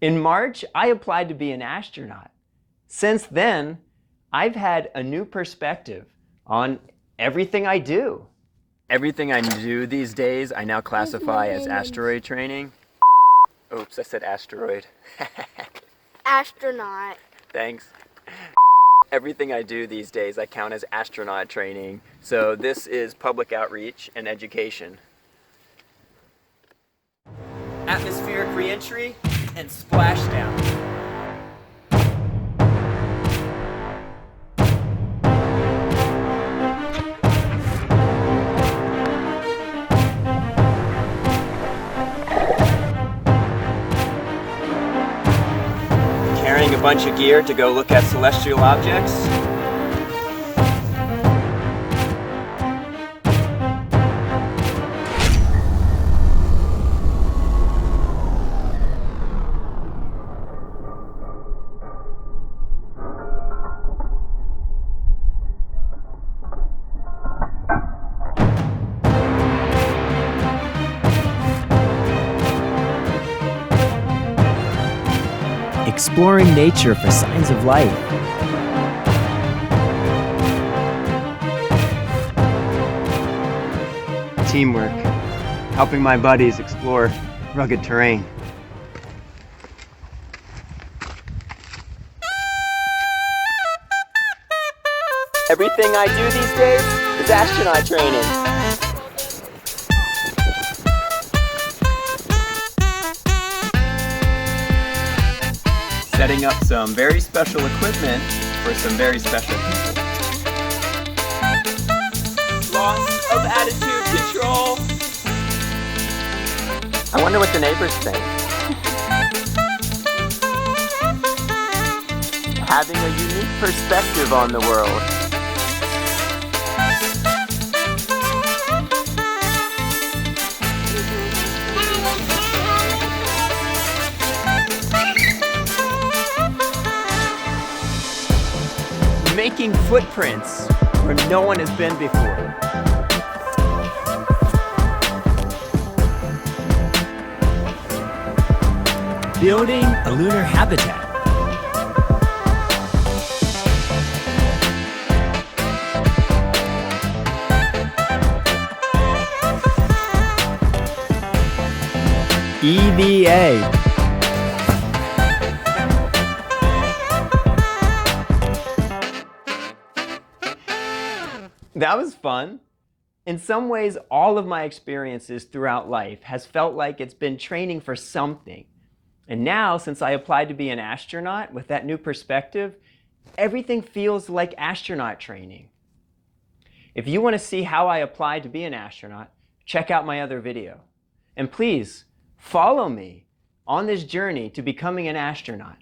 In March, I applied to be an astronaut. Since then, I've had a new perspective on everything I do. Everything I do these days, I now classify as asteroid training. Oops, I said asteroid. Astronaut. Thanks. Everything I do these days, I count as astronaut training. So this is public outreach and education. Atmospheric reentry and splashdown. Carrying a bunch of gear to go look at celestial objects. Exploring nature for signs of life. Teamwork, helping my buddies explore rugged terrain. Everything I do these days is astronaut training. Setting up some very special equipment for some very special people. Loss of attitude control. I wonder what the neighbors think. Having a unique perspective on the world. Making footprints where no one has been before. Building a lunar habitat. EVA. That was fun. In some ways, all of my experiences throughout life has felt like it's been training for something. And now, since I applied to be an astronaut with that new perspective, everything feels like astronaut training. If you want to see how I applied to be an astronaut, check out my other video. And please, follow me on this journey to becoming an astronaut.